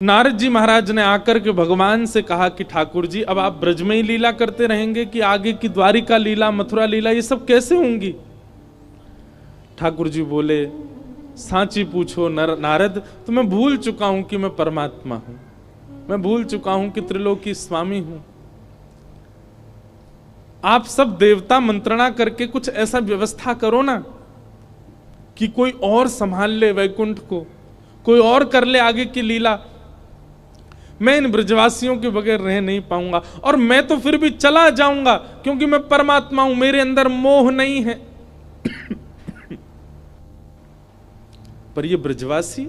नारद जी महाराज ने आकर के भगवान से कहा कि ठाकुर जी अब आप ब्रज में ही लीला करते रहेंगे कि आगे की द्वारिका लीला, मथुरा लीला, ये सब कैसे होंगी? ठाकुर जी बोले, सांची पूछो नारद, तो मैं भूल चुका हूं कि मैं परमात्मा हूं, मैं भूल चुका हूं कि त्रिलोकी स्वामी हूं। आप सब देवता मंत्रणा करके कुछ ऐसा व्यवस्था करो ना कि कोई और संभाल ले वैकुंठ को, कोई और कर ले आगे की लीला। मैं इन ब्रजवासियों के बगैर रह नहीं पाऊंगा, और मैं तो फिर भी चला जाऊंगा क्योंकि मैं परमात्मा हूं, मेरे अंदर मोह नहीं है। पर ये ब्रजवासी,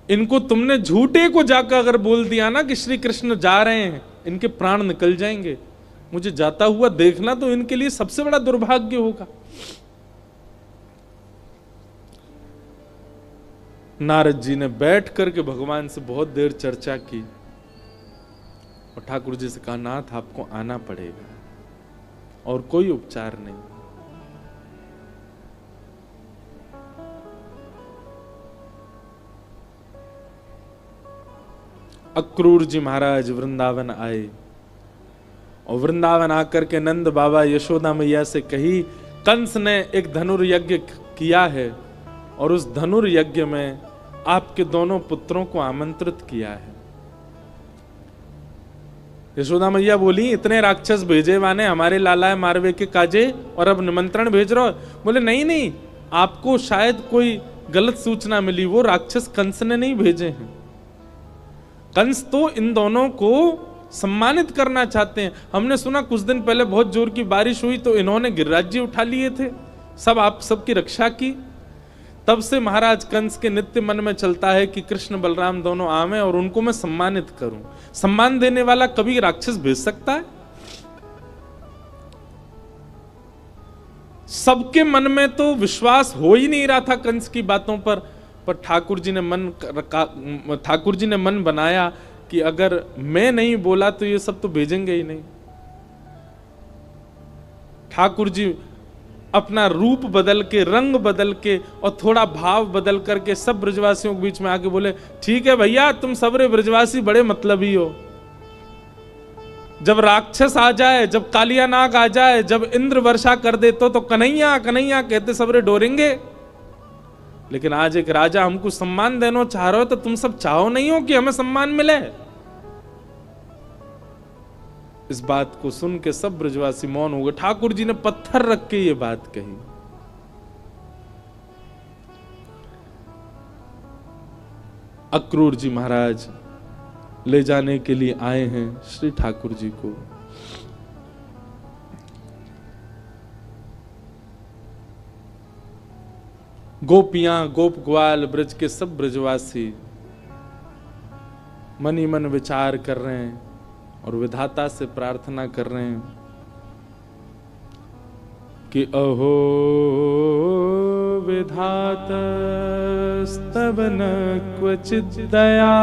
इनको तुमने झूठे को जाकर अगर बोल दिया ना कि श्री कृष्ण जा रहे हैं, इनके प्राण निकल जाएंगे। मुझे जाता हुआ देखना तो इनके लिए सबसे बड़ा दुर्भाग्य होगा। नारद जी ने बैठ करके भगवान से बहुत देर चर्चा की और ठाकुर जी से कहा, नाथ आपको आना पड़ेगा और कोई उपचार नहीं। अक्रूर जी महाराज वृंदावन आए और वृंदावन आकर के नंद बाबा यशोदा मैया से कही, कंस ने एक धनुर्यज्ञ किया है और उस धनुर्यज्ञ में आपके दोनों पुत्रों को आमंत्रित किया है। यशोदा मैया बोली, इतने राक्षस भेजे वाने हमारे लाला मारवे के काजे और अब निमंत्रण भेज रहे हो? बोले नहीं नहीं, आपको शायद कोई गलत सूचना मिली, वो राक्षस कंस ने नहीं भेजे हैं। कंस तो इन दोनों को सम्मानित करना चाहते हैं। हमने सुना कुछ दिन पहले बहुत जोर की बारिश हुई तो इन्होंने गिरिराज्य उठा लिए थे, सब आप सबकी रक्षा की। तब से महाराज कंस के नित्य मन में चलता है कि कृष्ण बलराम दोनों आवे और उनको मैं सम्मानित करूं। सम्मान देने वाला कभी राक्षस भेज सकता है? सबके मन में तो विश्वास हो ही नहीं रहा था कंस की बातों पर ठाकुर जी ने मन बनाया कि अगर मैं नहीं बोला तो ये सब तो भेजेंगे ही नहीं। ठाकुर जी अपना रूप बदल के, रंग बदल के और थोड़ा भाव बदल करके सब ब्रजवासियों के बीच में आके बोले, ठीक है भैया, तुम सबरे ब्रजवासी बड़े मतलबी हो। जब राक्षस आ जाए, जब कालिया नाग आ जाए, जब इंद्र वर्षा कर दे तो कन्हैया कन्हैया कहते सबरे डोरेंगे। लेकिन आज एक राजा हमको सम्मान देना चाह रहे हो तो तुम सब चाहो नहीं हो कि हमें सम्मान मिले? इस बात को सुन के सब ब्रजवासी मौन हो गए। ठाकुर जी ने पत्थर रख के ये बात कही। अक्रूर जी महाराज ले जाने के लिए आए हैं श्री ठाकुर जी को। गोपियां, गोप ग्वाल, ब्रज के सब ब्रजवासी मन ही मन विचार कर रहे हैं और विधाता से प्रार्थना कर रहे हैं कि अहो विधातस्तव न क्वचित् दया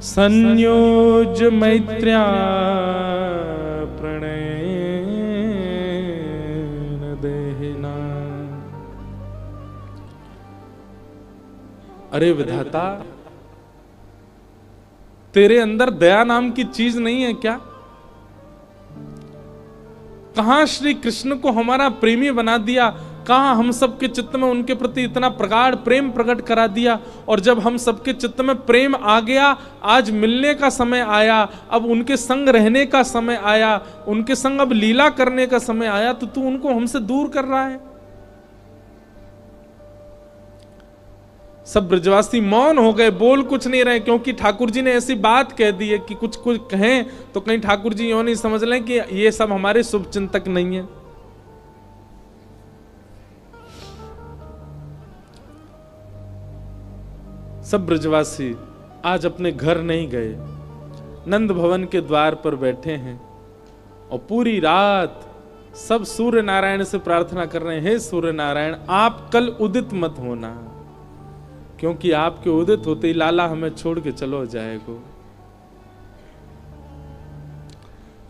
संयोज मैत्र्या प्रणयेन देहिना। अरे विधाता, तेरे अंदर दया नाम की चीज नहीं है क्या? कहां श्री कृष्ण को हमारा प्रेमी बना दिया, कहां हम सबके चित्त में उनके प्रति इतना प्रगाढ़ प्रेम प्रकट करा दिया। और जब हम सबके चित्त में प्रेम आ गया, आज मिलने का समय आया, अब उनके संग रहने का समय आया, उनके संग अब लीला करने का समय आया, तो तू उनको हमसे दूर कर रहा है। सब ब्रजवासी मौन हो गए, बोल कुछ नहीं रहे, क्योंकि ठाकुर जी ने ऐसी बात कह दी है कि कुछ कुछ कहें तो कहीं ठाकुर जी यूं नहीं समझ लें कि ये सब हमारे शुभ चिंतक नहीं है। सब ब्रजवासी आज अपने घर नहीं गए, नंद भवन के द्वार पर बैठे हैं और पूरी रात सब सूर्य नारायण से प्रार्थना कर रहे हैं, हे सूर्य नारायण, आप कल उदित मत होना, क्योंकि आपके उदित होते ही लाला हमें छोड़ के चलो जाएगो।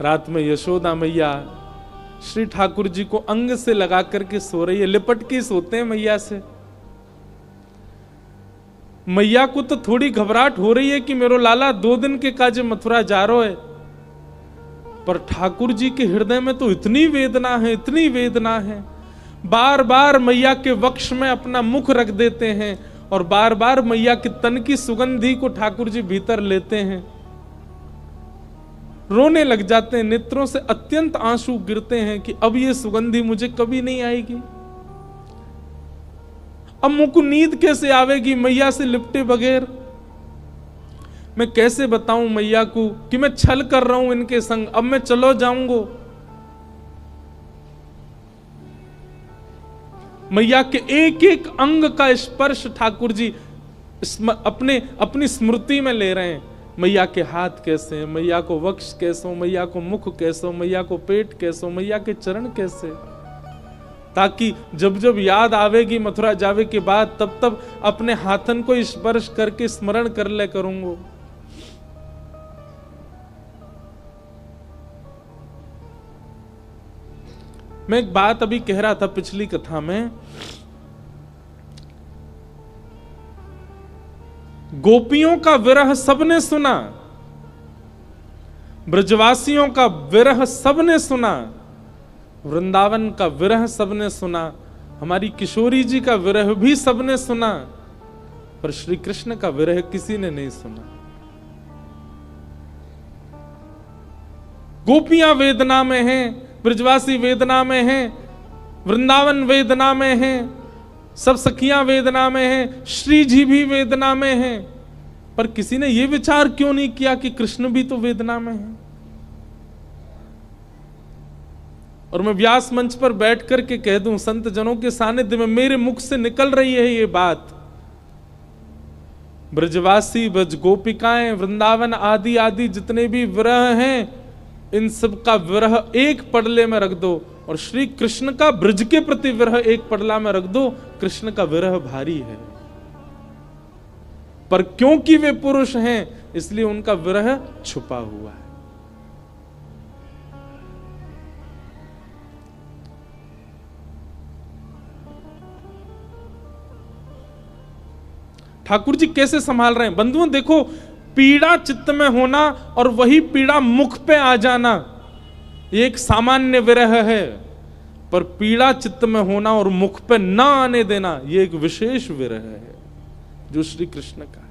रात में यशोदा मैया श्री ठाकुर जी को अंग से लगा करके सो रही है, लिपट के सोते हैं मैया से। मैया को तो थोड़ी घबराहट हो रही है कि मेरो लाला 2 दिन के काजे मथुरा जा रहा है, पर ठाकुर जी के हृदय में तो इतनी वेदना है, इतनी वेदना है। बार बार मैया के वक्ष में अपना मुख रख देते हैं और बार बार मैया के तन की सुगंधी को ठाकुर जी भीतर लेते हैं, रोने लग जाते हैं, नेत्रों से अत्यंत आंसू गिरते हैं कि अब ये सुगंधी मुझे कभी नहीं आएगी। अब मुझको नींद कैसे आवेगी मैया से लिपटे बगैर? मैं कैसे बताऊं मैया को कि मैं छल कर रहा हूं इनके संग, अब मैं चलो जाऊंगा। मैया के एक एक अंग का स्पर्श ठाकुर जी अपनी स्मृति में ले रहे हैं। मैया के हाथ कैसे हैं, मैया को वक्ष कैसो, मैया को मुख कैसो, मैया को पेट कैसो, मैया के चरण कैसे, ताकि जब जब याद आवेगी मथुरा जावे के बाद तब तब अपने हाथन को स्पर्श करके स्मरण कर ले करूंगा। मैं एक बात अभी कह रहा था पिछली कथा में, गोपियों का विरह सबने सुना, ब्रजवासियों का विरह सबने सुना, वृंदावन का विरह सबने सुना, हमारी किशोरी जी का विरह भी सबने सुना, पर श्री कृष्ण का विरह किसी ने नहीं सुना। गोपियां वेदना में हैं, ब्रजवासी वेदना में हैं, वृंदावन वेदना में हैं, सब सखियां वेदना में हैं, श्री जी भी वेदना में हैं, पर किसी ने यह विचार क्यों नहीं किया कि कृष्ण भी तो वेदना में है? और मैं व्यास मंच पर बैठ करके कह दूं, संत जनों के सानिध्य में मेरे मुख से निकल रही है ये बात, ब्रजवासी, ब्रज गोपिकाएं, वृंदावन आदि आदि जितने भी विरह हैं, इन सब का विरह एक पडले में रख दो और श्री कृष्ण का ब्रज के प्रति विरह एक पडला में रख दो। कृष्ण का विरह भारी है, पर क्योंकि वे पुरुष हैं इसलिए उनका विरह छुपा हुआ है। ठाकुर जी कैसे संभाल रहे हैं बंधुओं, देखो, पीड़ा चित्त में होना और वही पीड़ा मुख पे आ जाना ये एक सामान्य विरह है, पर पीड़ा चित्त में होना और मुख पे ना आने देना ये एक विशेष विरह है जो श्री कृष्ण का है।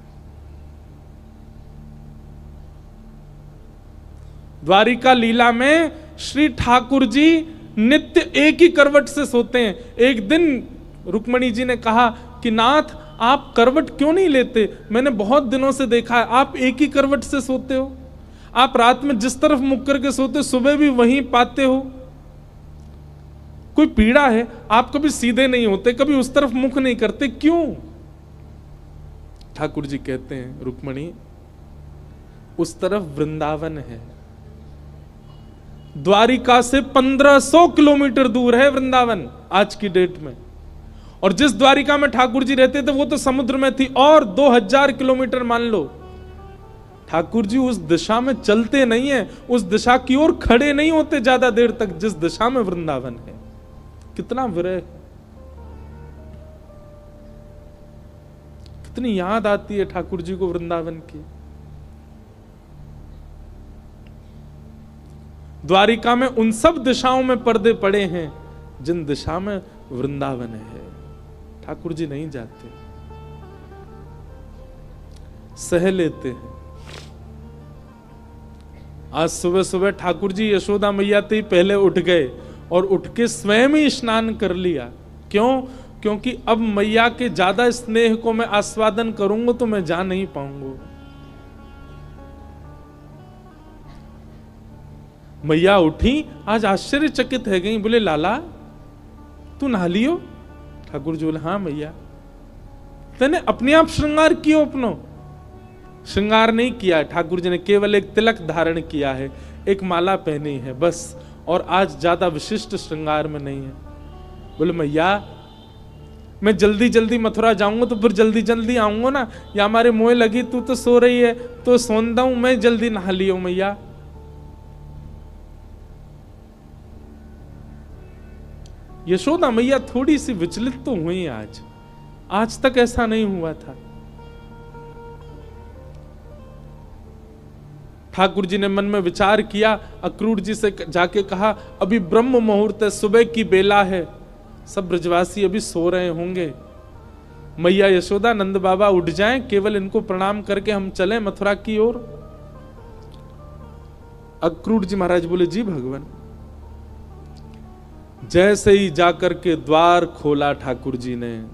द्वारिका लीला में श्री ठाकुर जी नित्य एक ही करवट से सोते हैं। एक दिन रुक्मणी जी ने कहा कि नाथ आप करवट क्यों नहीं लेते, मैंने बहुत दिनों से देखा है आप एक ही करवट से सोते हो, आप रात में जिस तरफ मुख करके सोते सुबह भी वहीं पाते हो, कोई पीड़ा है? आप कभी सीधे नहीं होते, कभी उस तरफ मुख नहीं करते, क्यों? ठाकुर जी कहते हैं रुक्मणी, उस तरफ वृंदावन है, द्वारिका से 1500 किलोमीटर दूर है वृंदावन आज की डेट में, और जिस द्वारिका में ठाकुर जी रहते थे वो तो समुद्र में थी, और 2000 किलोमीटर मान लो। ठाकुर जी उस दिशा में चलते नहीं है, उस दिशा की ओर खड़े नहीं होते ज्यादा देर तक जिस दिशा में वृंदावन है। कितना विरह, कितनी याद आती है ठाकुर जी को वृंदावन की। द्वारिका में उन सब दिशाओं में पर्दे पड़े हैं जिन दिशा में वृंदावन है। ठाकुर जी नहीं जाते, सह लेते हैं। आज सुबह सुबह ठाकुर जी यशोदा मैया ते ही पहले उठ गए और उठ के स्वयं ही स्नान कर लिया। क्यों? क्योंकि अब मैया के ज्यादा स्नेह को मैं आस्वादन करूंगा तो मैं जा नहीं पाऊंगा। मैया उठी, आज आश्चर्यचकित है गई, बोले लाला तू नहा लियो? ठाकुर जी बोले हाँ मैया। तेने अपने आप श्रृंगार कियो? अपनो श्रृंगार नहीं किया ठाकुर जी ने, केवल एक तिलक धारण किया है, एक माला पहनी है बस, और आज ज्यादा विशिष्ट श्रृंगार में नहीं है। बोले मैया मैं जल्दी जल्दी मथुरा जाऊंगा तो फिर जल्दी जल्दी आऊंगा ना, या हमारे मोह लगी, तू तो सो रही है तो सोंदा हूं, मैं जल्दी नहा लियो मैया। यशोदा मैया थोड़ी सी विचलित तो हुई आज तक ऐसा नहीं हुआ था। ठाकुर जी ने मन में विचार किया, अक्रूर जी से जाके कहा, अभी ब्रह्म मुहूर्त है, सुबह की बेला है, सब ब्रजवासी अभी सो रहे होंगे, मैया यशोदा नंद बाबा उठ जाएं, केवल इनको प्रणाम करके हम चलें मथुरा की ओर। अक्रूर जी महाराज बोले, जी भगवान। जैसे ही जाकर के द्वार खोला ठाकुर जी ने,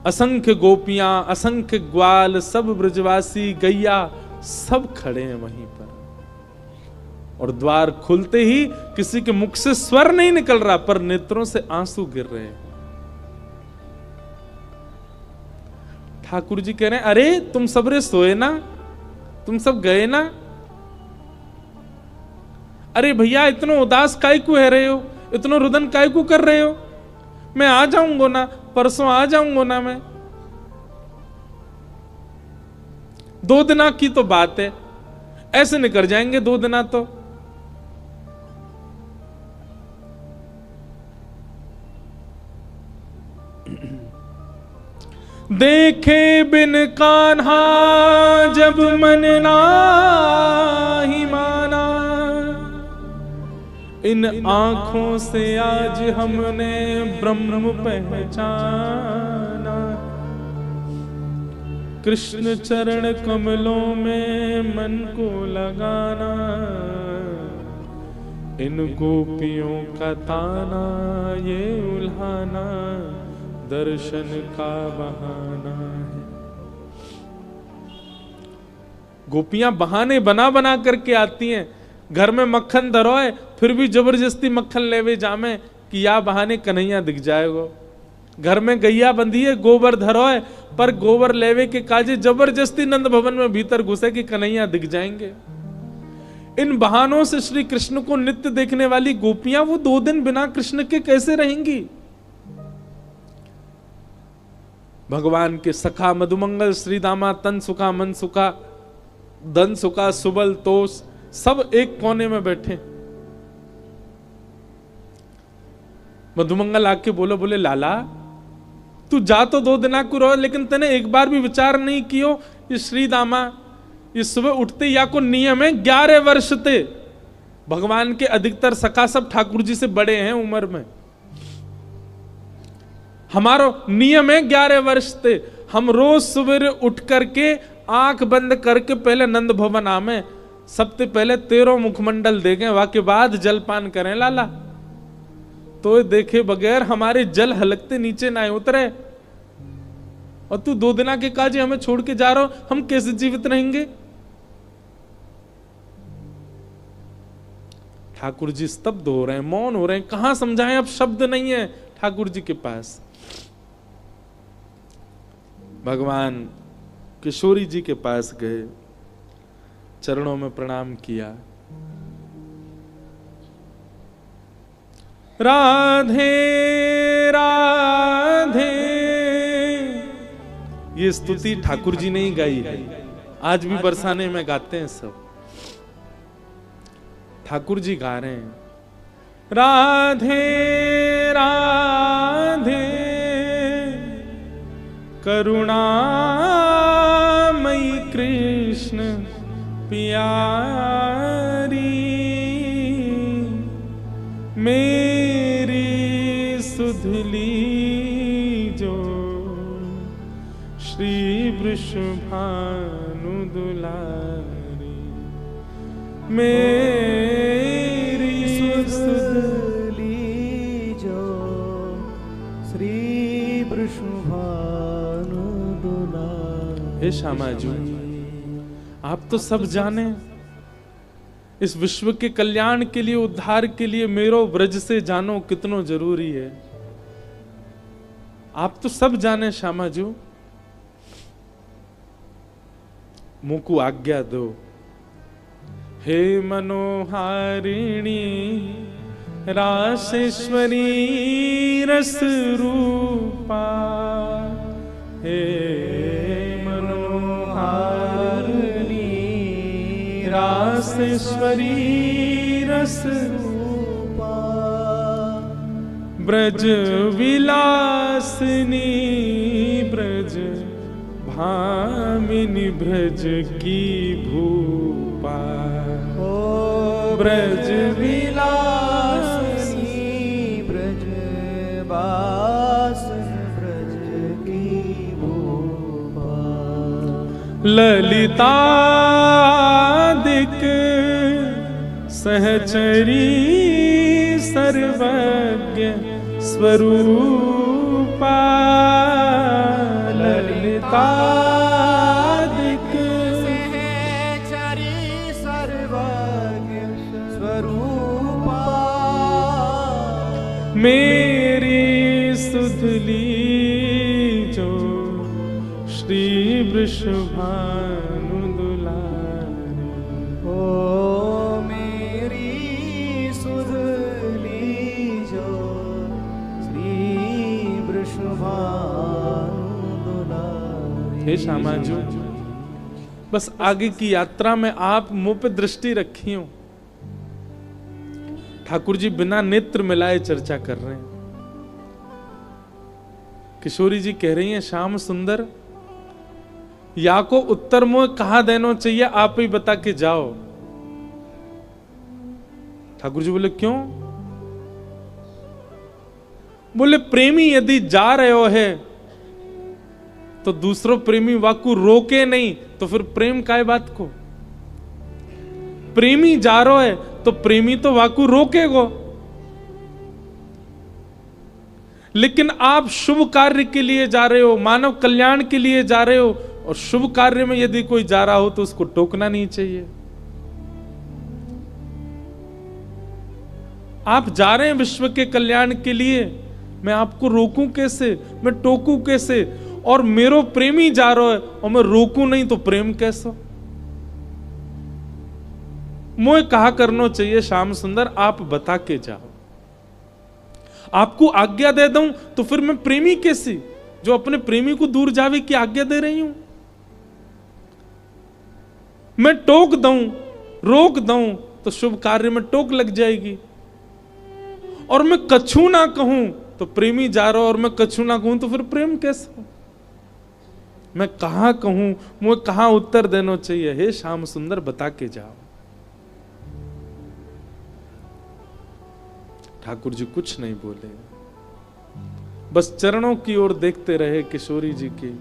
असंख्य गोपियां, असंख्य ग्वाल, सब ब्रजवासी, गैया, सब खड़े हैं वहीं पर। और द्वार खुलते ही किसी के मुख से स्वर नहीं निकल रहा, पर नेत्रों से आंसू गिर रहे हैं। ठाकुर जी कह रहे हैं, अरे तुम सबरे सोए ना, तुम सब गए ना? अरे भैया इतना उदास काय को है रहे हो, इतना रुदन काय को कर रहे हो? मैं आ जाऊंगा ना, परसों आ जाऊंगा ना मैं। 2 दिना की तो बात है, ऐसे निकल जाएंगे 2 दिना तो। देखे बिन कान्हा जब मन नाही माना, इन आंखों से आज हमने ब्रह्म पहचाना। कृष्ण चरण कमलों में मन को लगाना, इन गोपियों का ताना ये उल्हाना दर्शन का बहाना है। गोपियां बहाने बना बना करके आती हैं। घर में मक्खन धरोए फिर भी जबरदस्ती मक्खन लेवे जामे कि या बहाने कन्हैया दिख जाएगो। घर में गैया बंधी है, गोबर धरोए, पर गोबर लेवे के काजे जबरदस्ती नंद भवन में भीतर घुसे कि कन्हैया दिख जाएंगे। इन बहानों से श्री कृष्ण को नित्य देखने वाली गोपियां वो 2 दिन बिना कृष्ण के कैसे रहेंगी? भगवान के सखा मधुमंगल श्री दामा, तन सुखा मन सुखा धन सुखा सुबल तोष, सब एक कोने में बैठे। मधुमंगल आके बोले लाला तू जा तो 2 दिना को रहो, लेकिन तने एक बार भी विचार नहीं कियो ये श्री दामा ये सुबह उठते या को नियम है 11 वर्ष थे। भगवान के अधिकतर सखा सब ठाकुर जी से बड़े हैं उम्र में। हमारो नियम है 11 वर्ष थे। हम रोज सवेरे उठ करके आंख बंद करके पहले नंद भवन आमे, सबसे पहले 13 मुखमंडल देखें, वाके बाद जलपान करें लाला। तो देखे बगैर हमारे जल हलकते नीचे ना उतरे। और तू 2 दिना के काजे हमें छोड़ के जा रहा हो, हम कैसे जीवित रहेंगे? ठाकुर जी स्तब्ध हो रहे हैं, मौन हो रहे हैं। कहां समझाएं, अब शब्द नहीं है ठाकुर जी के पास। भगवान किशोरी जी के पास गए, चरणों में प्रणाम किया। राधे राधे, ये स्तुति ठाकुर जी ने ही गाई है, आज भी बरसाने में गाते हैं सब। ठाकुर जी गा रहे हैं, राधे राधे करुणामयी कृष्ण प्यारी, मेरी सुधली जो श्री वृषभानु दुलारी, मेरी सुधली जो श्री वृषभानु दुलारी। हे श्यामा जी, आप तो सब जाने, इस विश्व के कल्याण के लिए, उद्धार के लिए मेरो ब्रज से जानो कितनो जरूरी है। आप तो सब जाने श्यामा जी, मुझको आज्ञा दो। हे मनोहारिणी रासेश्वरी रस रूपा, हे रासेश्वरी रस रूपा, ब्रज विलासिनी ब्रज भामिनी ब्रज की भूपा, ओ ब्रज विलासिनी ब्रज बासन ब्रज की भूपा, ललितादिक सहचरी सर्वज्ञ स्वरूपा, ललितादिक सहचरी सर्वज्ञ स्वरूपा, मेरी सुधली जो श्री वृषभानु दुलारी, ओ मेरी सुधली जो श्री वृषभानु दुलारी। हे श्यामाजू, बस आगे की यात्रा में आप मुंह पे दृष्टि रखी हो। ठाकुर जी बिना नेत्र मिलाए चर्चा कर रहे हैं। किशोरी जी कह रही हैं, श्याम सुंदर या को उत्तर मुंह कहां देना चाहिए, आप ही बता के जाओ। ठाकुर जी बोले क्यों? बोले प्रेमी यदि जा रहे हो है तो दूसरों प्रेमी वाकु रोके नहीं, तो फिर प्रेम काय बात को? प्रेमी जा रहा है तो प्रेमी तो वाकु रोकेगो। लेकिन आप शुभ कार्य के लिए जा रहे हो, मानव कल्याण के लिए जा रहे हो, और शुभ कार्य में यदि कोई जा रहा हो तो उसको टोकना नहीं चाहिए। आप जा रहे हैं विश्व के कल्याण के लिए, मैं आपको रोकूं कैसे, मैं टोकूं कैसे? और मेरो प्रेमी जा रहा है और मैं रोकूं नहीं तो प्रेम कैसा? मुझे कहा करना चाहिए श्याम सुंदर, आप बता के जाओ। आपको आज्ञा दे दूं तो फिर मैं प्रेमी कैसी, जो अपने प्रेमी को दूर जावे की आज्ञा दे रही हूं? मैं टोक दूं, रोक दूं तो शुभ कार्य में टोक लग जाएगी। और मैं कछु ना कहूं तो प्रेमी जा रहा, और मैं कछु ना कहूं तो फिर प्रेम कैसा? मैं कहां कहूं, मुझे कहां उत्तर देना चाहिए? हे श्याम सुंदर बता के जाओ। ठाकुर जी कुछ नहीं बोले, बस चरणों की ओर देखते रहे किशोरी जी की,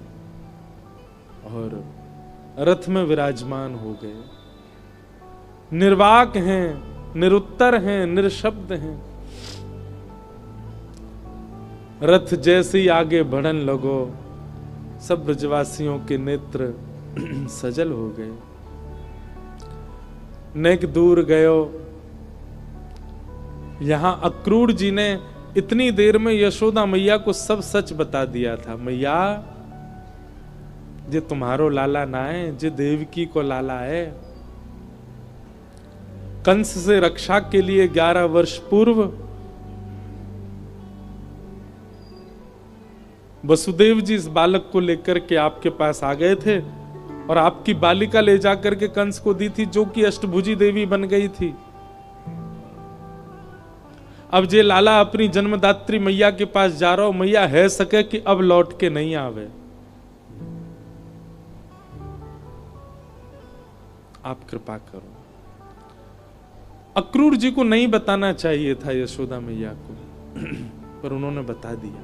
और रथ में विराजमान हो गए। निर्वाक हैं, निरुत्तर हैं, निरशब्द हैं। रथ जैसे ही आगे बढ़न लगो, सब ब्रजवासियों के नेत्र सजल हो गए। नेक दूर गयो। यहां अक्रूर जी ने इतनी देर में यशोदा मैया को सब सच बता दिया था। मैया, जे तुम्हारो लाला ना है, जे देवकी को लाला है। कंस से रक्षा के लिए 11 वर्ष पूर्व वसुदेव जी इस बालक को लेकर के आपके पास आ गए थे, और आपकी बालिका ले जाकर के कंस को दी थी, जो कि अष्टभुजी देवी बन गई थी। अब जे लाला अपनी जन्मदात्री मैया के पास जा रहा हो, मैया है सके कि अब लौट के नहीं आवे। आप कृपा करो। अक्रूर जी को नहीं बताना चाहिए था यशोदा मैया को, पर उन्होंने बता दिया।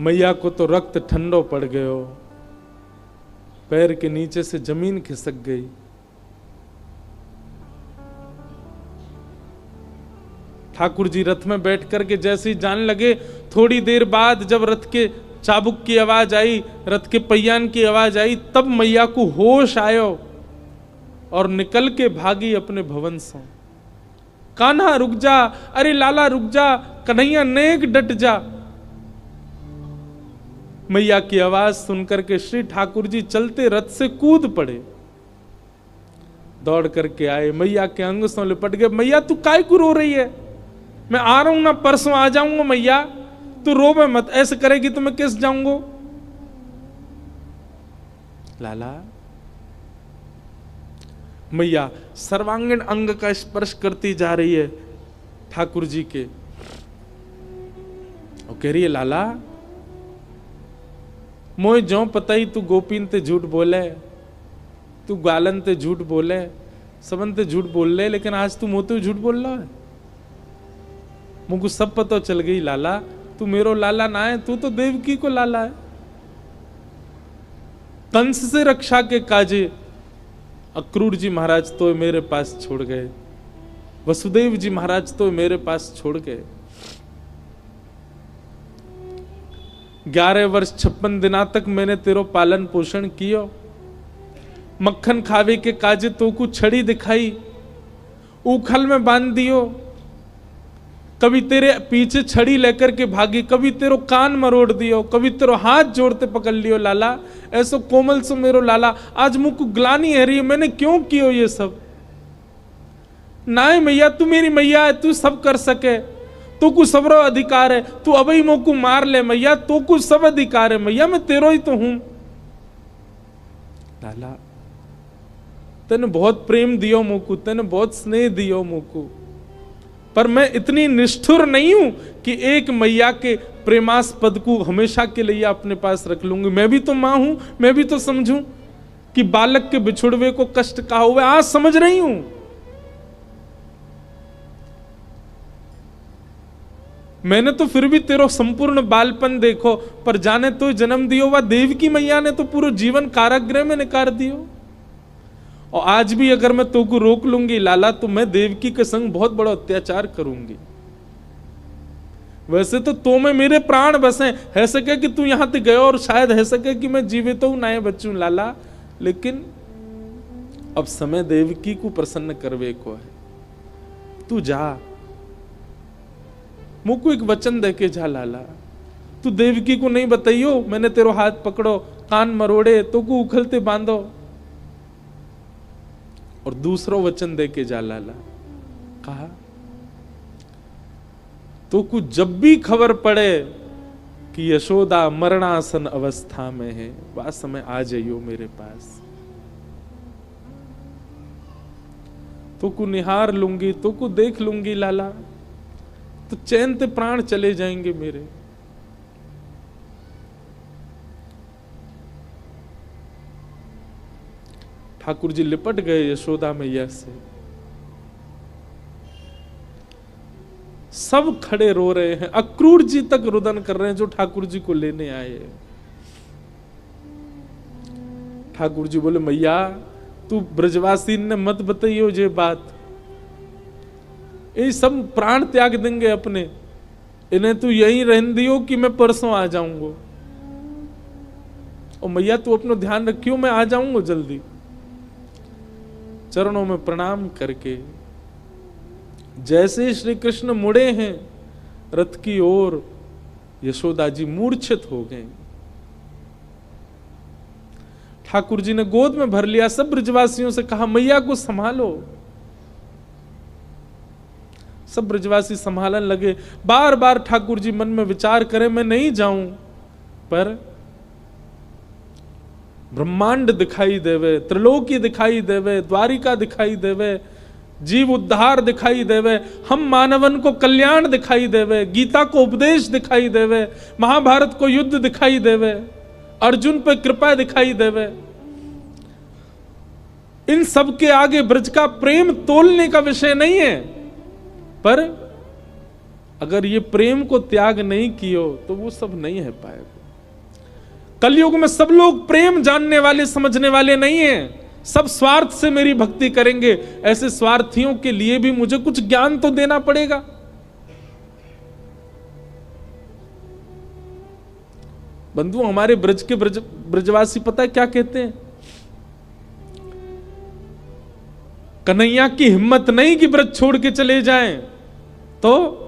मैया को तो रक्त ठंडो पड़ गयो, पैर के नीचे से जमीन खिसक गई। ठाकुर जी रथ में बैठ करके जैसे ही जाने लगे, थोड़ी देर बाद जब रथ के चाबुक की आवाज आई, रथ के पहियान की आवाज आई, तब मैया को होश आयो और निकल के भागी अपने भवन से। कान्हा रुक जा, अरे लाला रुक जा, कन्हैया नेक डट जा। मैया की आवाज सुनकर के श्री ठाकुर जी चलते रथ से कूद पड़े, दौड़ करके आए, मैया के अंग से लिपट गए। मैया तू काय को रो रही है? मैं आ रहा हूं ना, परसों आ जाऊंगा। मैया तू रोवे मत, ऐसे करेगी तो मैं किस जाऊंगा? लाला, मैया सर्वांगीण अंग का स्पर्श करती जा रही है ठाकुर जी के, और कह रही है लाला मोए ज्यों पता ही तू गोपीन ते झूठ बोले, तू गालन ते झूठ बोले, सबन ते झूठ बोल ले, लेकिन आज तू मोते झूठ बोल रहा है। मुझको सब पता चल गई लाला, तू मेरो लाला ना है, तू तो देवकी को लाला है। कंस से रक्षा के काजे अक्रूर जी महाराज तो मेरे पास छोड़ गए, वसुदेव जी महाराज तो मेरे पास छोड़ गए। 11 वर्ष 56 दिना तक मैंने तेरो पालन पोषण कियो, मक्खन खावे के काजे तो को छड़ी दिखाई, उखल में बांध दियो, कभी तेरे पीछे छड़ी लेकर के भागी, कभी तेरो कान मरोड़ दियो, कभी तेरो हाथ जोड़ते पकड़ लियो लाला, ऐसो कोमल सो मेरो लाला। आज मुझको ग्लानी है रही, मैंने क्यों कियो ये सब? नाय मैया, तू मेरी मैया है, तू सब कर सके, तू को सबरो अधिकार है, तू अबई मोको मार ले मैया, तू को सब अधिकार है मैया, मैं तेरो ही तो हूं। लाला तेने बहुत प्रेम दियो मोको, तेने बहुत स्नेह दियो मोको, पर मैं इतनी निष्ठुर नहीं हूं कि एक मैया के प्रेमास्पद को हमेशा के लिए अपने पास रख लूंगी। मैं भी तो मां हूं, मैं भी तो समझूं कि बालक के बिछुड़वे को कष्ट कहा हुआ, आज समझ रही हूं। मैंने तो फिर भी तेरो संपूर्ण बालपन देखो, पर जाने तो जन्म दियो वह देवकी मैया ने तो पूरा जीवन कारागृह में निकाल दियो। और आज भी अगर मैं तो को रोक लूंगी लाला, तो मैं देवकी के संग बहुत बड़ा अत्याचार करूंगी। वैसे तो में मेरे प्राण बसे, है सके कि तू यहां तक गयो और शायद है सके कि मैं जीवित हूं ना बचूं लाला, लेकिन अब समय देवकी को प्रसन्न करवे को है। तू जा, मुझको एक वचन देके जा लाला, तू देवकी को नहीं बताइयो मैंने तेरो हाथ पकड़ो, कान मरोड़े, तो को उखलते बांधो, और दूसरो वचन देके जा लाला। कहा तो कुछ जब भी खबर पड़े कि यशोदा मरणासन अवस्था में है, वह समय आ जाइयो मेरे पास, तो को निहार लूंगी, तो को देख लूंगी लाला, तो चैन ते प्राण चले जाएंगे मेरे। ठाकुर जी लिपट गए यशोदा मैया से, सब खड़े रो रहे हैं, अक्रूर जी तक रुदन कर रहे हैं जो ठाकुर जी को लेने आए। ठाकुर जी बोले मैया तू ब्रजवासी ने मत बताइयो ये बात, ये सब प्राण त्याग देंगे अपने, इन्हें तू यहीं रहने दियो कि मैं परसों आ जाऊंगा। और मैया तू अपना ध्यान रखियो, मैं आ जाऊंगा जल्दी। चरणों में प्रणाम करके जैसे श्री कृष्ण मुड़े हैं रथ की ओर, यशोदा जी मूर्छित हो गए। ठाकुर जी ने गोद में भर लिया, सब ब्रजवासियों से कहा मैया को संभालो। सब ब्रजवासी संभालने लगे। बार बार ठाकुर जी मन में विचार करें मैं नहीं जाऊं, पर ब्रह्मांड दिखाई देवे, त्रिलोकी दिखाई देवे, द्वारिका दिखाई देवे, जीव उद्धार दिखाई देवे, हम मानवन को कल्याण दिखाई देवे, गीता को उपदेश दिखाई देवे, महाभारत को युद्ध दिखाई देवे, अर्जुन पे कृपा दिखाई देवे। इन सब के आगे ब्रज का प्रेम तोलने का विषय नहीं है, पर अगर ये प्रेम को त्याग नहीं कियो तो वो सब नहीं है पाएगा। कलयुग में सब लोग प्रेम जानने वाले समझने वाले नहीं हैं, सब स्वार्थ से मेरी भक्ति करेंगे। ऐसे स्वार्थियों के लिए भी मुझे कुछ ज्ञान तो देना पड़ेगा। बंधु हमारे ब्रज के ब्रजवासी पता है क्या कहते हैं? कन्हैया की हिम्मत नहीं कि ब्रज छोड़ के चले जाएं, तो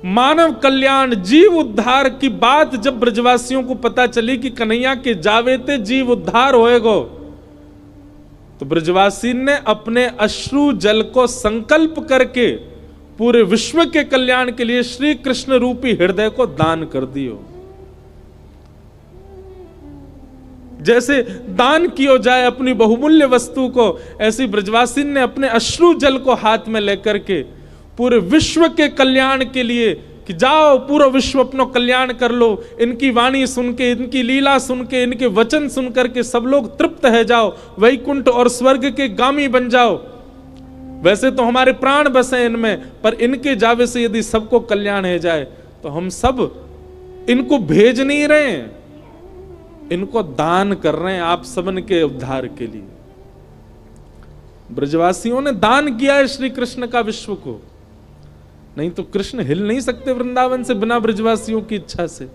मानव कल्याण जीव उद्धार की बात जब ब्रजवासियों को पता चली कि कन्हैया के जावेते जीव उद्धार होएगो, तो ब्रजवासी ने अपने अश्रु जल को संकल्प करके पूरे विश्व के कल्याण के लिए श्री कृष्ण रूपी हृदय को दान कर दियो। जैसे दान किया जाए अपनी बहुमूल्य वस्तु को, ऐसी ब्रजवासी ने अपने अश्रु जल को हाथ में लेकर के पूरे विश्व के कल्याण के लिए कि जाओ पूरा विश्व अपना कल्याण कर लो, इनकी वाणी सुन के, इनकी लीला सुन के, इनके वचन सुन करके सब लोग तृप्त है जाओ, वैकुंठ और स्वर्ग के गामी बन जाओ। वैसे तो हमारे प्राण बसे इनमें, पर इनके जावे से यदि सबको कल्याण है जाए तो हम सब इनको भेज नहीं रहे हैं, इनको दान कर रहे हैं आप सबन के उद्धार के लिए। ब्रजवासियों ने दान किया है श्री कृष्ण का विश्व को, नहीं तो कृष्ण हिल नहीं सकते वृंदावन से बिना ब्रजवासियों की इच्छा से।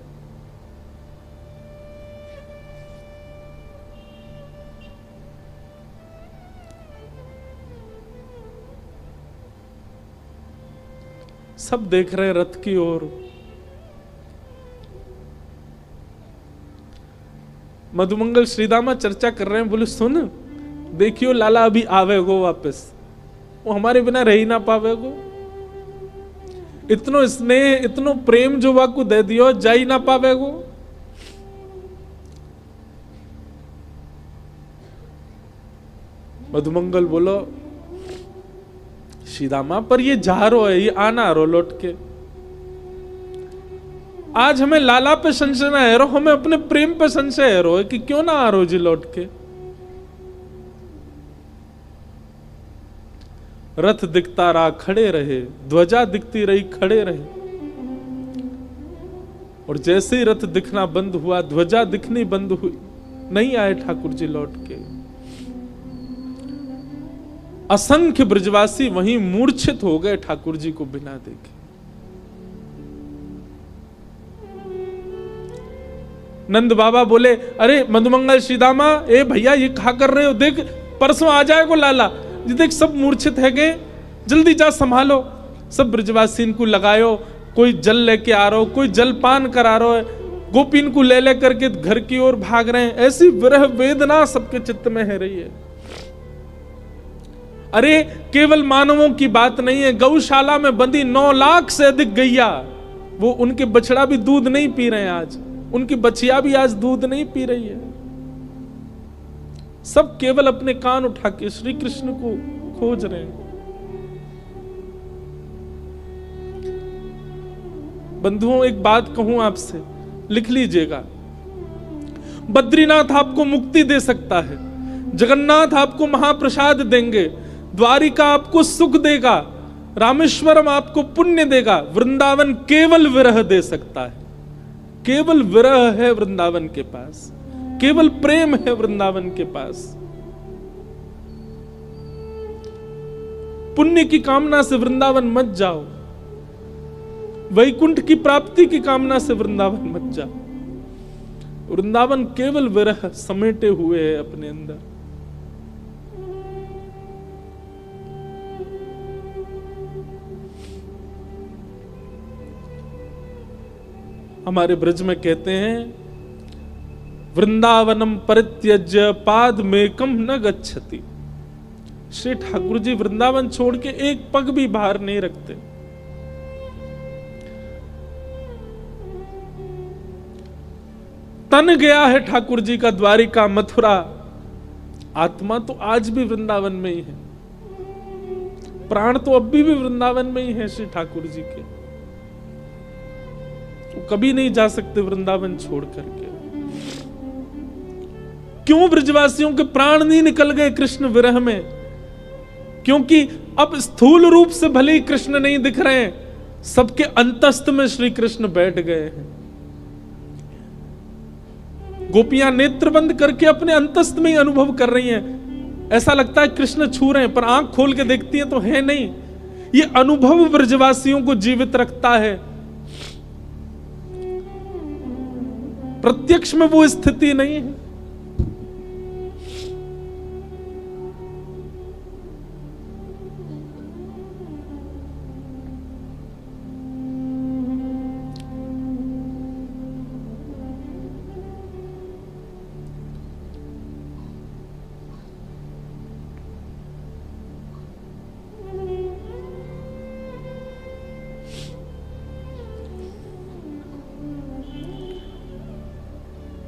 सब देख रहे हैं रथ की ओर। मधुमंगल श्रीदामा चर्चा कर रहे हैं, बोले सुन देखियो लाला अभी आवेगो वापस, वो हमारे बिना रह ही ना पावेगो। इतनो स्नेह इतनो प्रेम जो वाकू दे दियो, जा ही ना पावेगो। मधुमंगल बोलो श्रीदामा पर ये जा रो है, ये आना रो लौट के। आज हमें लाला पे संशय ना है रो, हमें अपने प्रेम पे संशय है रो कि क्यों ना आ रो जी लौट के। रथ दिखता रहा खड़े रहे, ध्वजा दिखती रही खड़े रहे, और जैसे ही रथ दिखना बंद हुआ, ध्वजा दिखनी बंद हुई, नहीं आए ठाकुर जी लौट के। असंख्य ब्रजवासी वहीं मूर्छित हो गए ठाकुर जी को बिना देखे। नंद बाबा बोले अरे मधुमंगल श्रीदामा, ए भैया ये कहा कर रहे हो, देख परसों आ जाएगा लाला, ये देख सब मूर्छित है गए, जल्दी जा संभालो। सब ब्रजवासी इनको लगायो, कोई जल लेके आ रहा हो, कोई जल पान करा रहा है, गोपी इनको ले ले करके घर की ओर भाग रहे हैं। ऐसी विरह वेदना सबके चित्त में है रही है। अरे केवल मानवों की बात नहीं है, गौशाला में बंदी 9 लाख से अधिक गैया, वो उनके बछड़ा भी दूध नहीं पी रहे हैं आज, उनकी बछिया भी आज दूध नहीं पी रही है। सब केवल अपने कान उठा के श्री कृष्ण को खोज रहे हैं। बंधुओं एक बात कहूं आपसे, लिख लीजिएगा, बद्रीनाथ आपको मुक्ति दे सकता है, जगन्नाथ आपको महाप्रसाद देंगे, द्वारिका आपको सुख देगा, रामेश्वरम आपको पुण्य देगा, वृंदावन केवल विरह दे सकता है। केवल विरह है वृंदावन के पास, केवल प्रेम है वृंदावन के पास। पुण्य की कामना से वृंदावन मत जाओ, वैकुंठ की प्राप्ति की कामना से वृंदावन मत जाओ। वृंदावन केवल विरह समेटे हुए है अपने अंदर। हमारे ब्रज में कहते हैं, वृंदावनम परित्यज्य पाद मेकम न गच्छति। श्री ठाकुर जी वृंदावन छोड़ के एक पग भी बाहर नहीं रखते। तन गया है ठाकुर जी का द्वारिका मथुरा, आत्मा तो आज भी वृंदावन में ही है, प्राण तो अब भी वृंदावन में ही है श्री ठाकुर जी के। वो कभी नहीं जा सकते वृंदावन छोड़ करके। क्यों ब्रजवासियों के प्राण नहीं निकल गए कृष्ण विरह में? क्योंकि अब स्थूल रूप से भले ही कृष्ण नहीं दिख रहे हैं, सबके अंतस्थ में श्री कृष्ण बैठ गए हैं। गोपियां नेत्र बंद करके अपने अंतस्थ में ही अनुभव कर रही हैं। ऐसा लगता है कृष्ण छू रहे हैं, पर आंख खोल के देखती हैं तो है नहीं। ये अनुभव ब्रजवासियों को जीवित रखता है। प्रत्यक्ष में वो स्थिति नहीं है।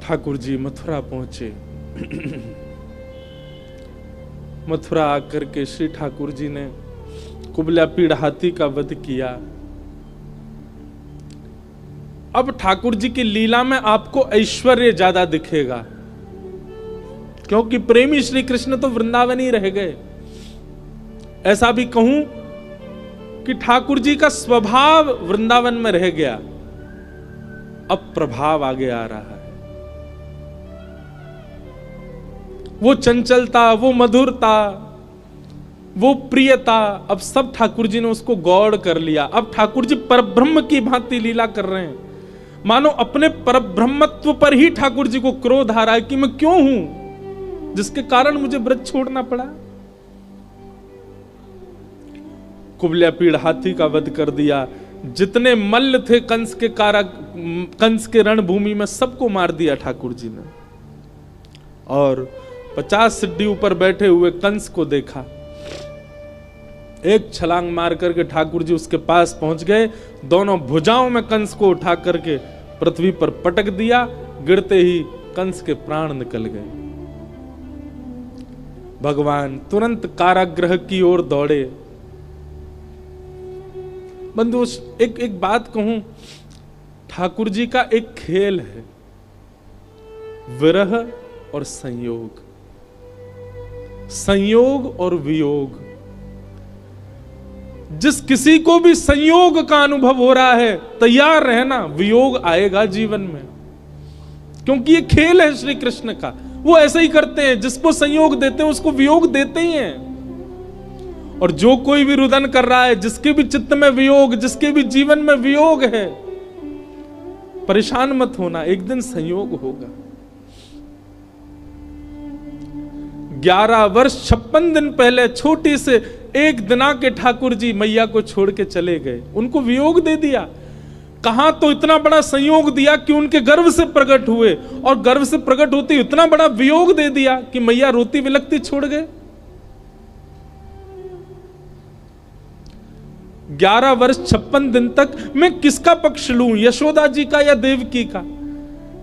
ठाकुर जी मथुरा पहुंचे। मथुरा आकर के श्री ठाकुर जी ने कुबला पीड़ हाथी का वध किया। अब ठाकुर जी की लीला में आपको ऐश्वर्य ज्यादा दिखेगा, क्योंकि प्रेमी श्री कृष्ण तो वृंदावन ही रह गए। ऐसा भी कहूं कि ठाकुर जी का स्वभाव वृंदावन में रह गया, अब प्रभाव आगे आ रहा है। वो चंचलता, वो मधुरता, वो प्रियता, अब सब ठाकुर जी ने उसको गौड़ कर लिया। अब ठाकुर जी परब्रह्म की भांति लीला कर रहे हैं, मानो अपने परब्रह्मत्व पर ही ठाकुर जी को क्रोध आ रहा है कि मैं क्यों हूं जिसके कारण मुझे ब्रज छोड़ना पड़ा। कुबल्या पीड़ हाथी का वध कर दिया, जितने मल्ल थे कंस के कंस के रणभूमि में सबको मार दिया ठाकुर जी ने। और 50 सिड्डी ऊपर बैठे हुए कंस को देखा, एक छलांग मार करके ठाकुर जी उसके पास पहुंच गए, दोनों भुजाओं में कंस को उठा करके पृथ्वी पर पटक दिया, गिरते ही कंस के प्राण निकल गए। भगवान तुरंत कारागृह की ओर दौड़े। बंधु एक बात कहूं, ठाकुर जी का एक खेल है, विरह और संयोग, संयोग और वियोग। जिस किसी को भी संयोग का अनुभव हो रहा है, तैयार रहना, वियोग आएगा जीवन में, क्योंकि ये खेल है श्री कृष्ण का। वो ऐसे ही करते हैं, जिसको संयोग देते हैं उसको वियोग देते ही हैं। और जो कोई भी रुदन कर रहा है, जिसके भी चित्त में वियोग, जिसके भी जीवन में वियोग है, परेशान मत होना, एक दिन संयोग होगा। 11 वर्ष 56 दिन पहले छोटी से एक दिना के ठाकुर जी मैया को छोड़ के चले गए, उनको वियोग दे दिया। कहां तो इतना बड़ा संयोग दिया कि उनके गर्भ से प्रकट हुए, और गर्भ से प्रकट होते इतना बड़ा वियोग दे दिया कि मैया रोती विलखती छोड़ गए। 11 वर्ष 56 दिन तक मैं किसका पक्ष लूं, यशोदा जी का या देवकी का?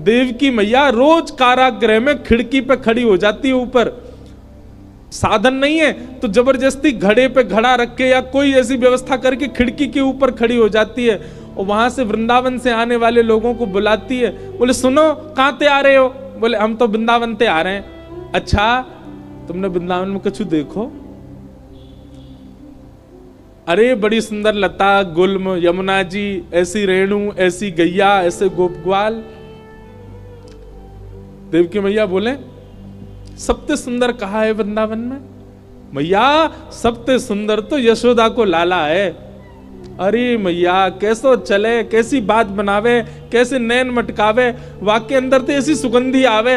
देवकी मैया रोज कारागृह में खिड़की पे खड़ी हो जाती है, ऊपर साधन नहीं है तो जबरदस्ती घड़े पे घड़ा रख के या कोई ऐसी व्यवस्था करके खिड़की के ऊपर खड़ी हो जाती है, और वहां से वृंदावन से आने वाले लोगों को बुलाती है। बोले सुनो, कहां ते आ रहे हो? बोले हम तो वृंदावन ते आ रहे हैं। अच्छा, तुमने वृंदावन में कुछ देखो? अरे बड़ी सुंदर लता गुल्म, यमुना जी, ऐसी रेणु, ऐसी गैया, ऐसे गोप ग्वाल। देवकी मैया बोले सबसे सुंदर कहा है वृंदावन में? मैया सबसे सुंदर तो यशोदा को लाला है। अरे मैया कैसो चले, कैसी बात बनावे, कैसे नैन मटकावे, वाक्य अंदर तो ऐसी सुगंधी आवे।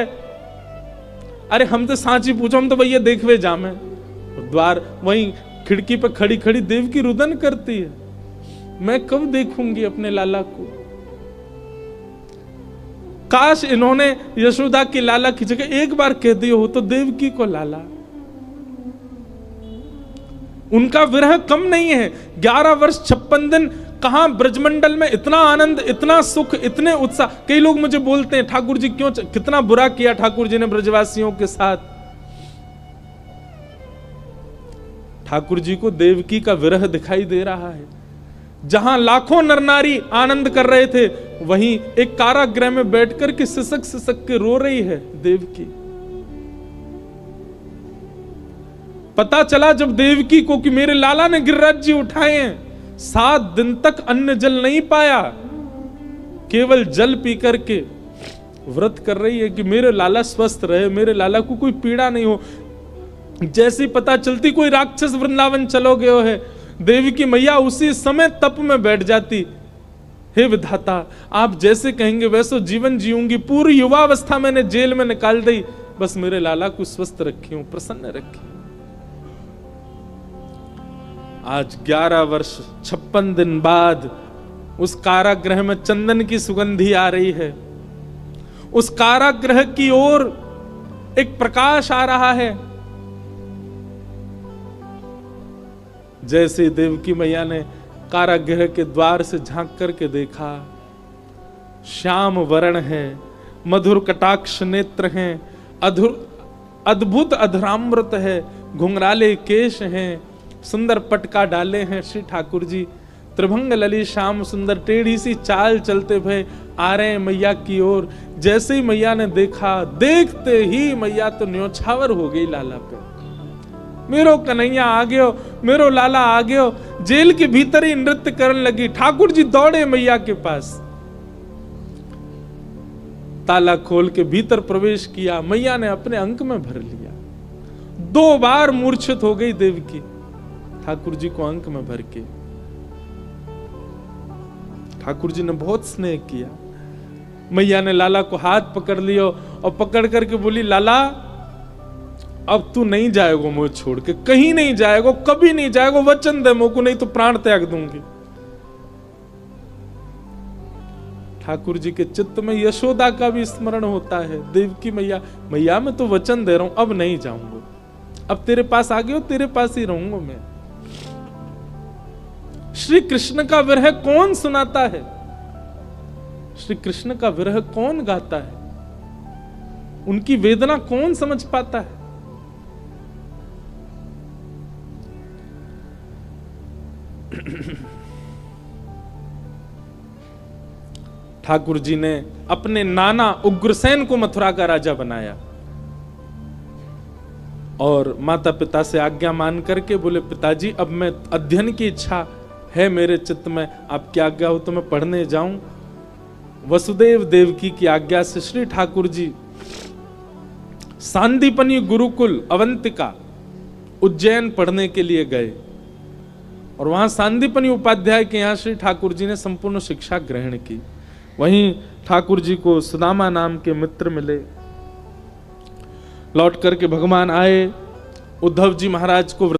अरे हम तो सांची पूछो, हम तो भैया देखवे जामे। द्वार वहीं खिड़की पे खड़ी खड़ी देवकी रुदन करती है, मैं कब देखूंगी अपने लाला को? काश इन्होंने यशोदा की लाला की जगह एक बार कह दिया हो तो देवकी को लाला। उनका विरह कम नहीं है। 11 वर्ष 56 दिन कहां ब्रजमंडल में इतना आनंद, इतना सुख, इतने उत्साह। कई लोग मुझे बोलते हैं ठाकुर जी क्यों, कितना बुरा किया ठाकुर जी ने ब्रजवासियों के साथ। ठाकुर जी को देवकी का विरह दिखाई दे रहा है। जहां लाखों नर नारी आनंद कर रहे थे, वहीं एक कारागृह में बैठकर के सिसक सिसक के रो रही है देवकी। पता चला जब देवकी को कि मेरे लाला ने गिरिराज जी उठाए हैं, 7 दिन तक अन्न जल नहीं पाया, केवल जल पी करके व्रत कर रही है कि मेरे लाला स्वस्थ रहे, मेरे लाला को कोई पीड़ा नहीं हो। जैसी पता चलती कोई राक्षस वृंदावन चलो गयो है, देवी की मैया उसी समय तप में बैठ जाती। हे विधाता, आप जैसे कहेंगे वैसे जीवन जीऊंगी, पूरी युवावस्था मैंने जेल में निकाल दी, बस मेरे लाला को स्वस्थ रखी हूं, प्रसन्न रखी। आज 11 वर्ष 56 दिन बाद उस कारागृह में चंदन की सुगंधी आ रही है। उस कारागृह की ओर एक प्रकाश आ रहा है। जैसे देवकी मैया ने कारागृह के द्वार से झांक करके देखा, श्याम वर्ण है, मधुर कटाक्ष नेत्र हैं, अद्भुत अधरामृत है, घुंघराले केश हैं, सुंदर पटका डाले हैं श्री ठाकुर जी, त्रिभंग लली श्याम सुंदर टेढ़ी सी चाल चलते भय आ रहे हैं मैया की ओर। जैसे ही मैया ने देखा, देखते ही मैया तो न्योछावर हो गई लाला पे। मेरो कन्हैया आ गयो, मेरो लाला आ गयो। जेल के भीतर ही नृत्य करने लगी। ठाकुर जी दौड़े मैया के पास, ताला खोल के भीतर प्रवेश किया। मैया ने अपने अंक में भर लिया। 2 बार मूर्छित हो गई देवकी, ठाकुर जी को अंक में भर के। ठाकुर जी ने बहुत स्नेह किया। मैया ने लाला को हाथ पकड़ लियो और पकड़ करके बोली, लाला अब तू नहीं जाएगो मुझे छोड़ के, कहीं नहीं जाएगो, कभी नहीं जाएगो, वचन दे मुझको, नहीं तो प्राण त्याग दूंगी। ठाकुर जी के चित्त में यशोदा का भी स्मरण होता है। देवकी मैया, मैया मैं तो वचन दे रहा हूं, अब नहीं जाऊंगा, अब तेरे पास आ गया, तेरे पास ही रहूंगा मैं। श्री कृष्ण का विरह कौन सुनाता है? श्री कृष्ण का विरह कौन गाता है? उनकी वेदना कौन समझ पाता है? ठाकुर जी ने अपने नाना उग्रसेन को मथुरा का राजा बनाया और माता पिता से आज्ञा मान करके बोले, पिताजी अब मैं अध्ययन की इच्छा है मेरे चित्त में, आपकी आज्ञा हो तो मैं पढ़ने जाऊं। वसुदेव देवकी की आज्ञा से श्री ठाकुर जी सांदीपनी गुरुकुल अवंतिका उज्जैन पढ़ने के लिए गए और वहां सांदीपनी उपाध्याय के यहां श्री ठाकुर जी ने संपूर्ण शिक्षा ग्रहण की। वहीं ठाकुर जी को सुदामा नाम के मित्र मिले। लौट करके भगवान आए, उद्धव जी महाराज को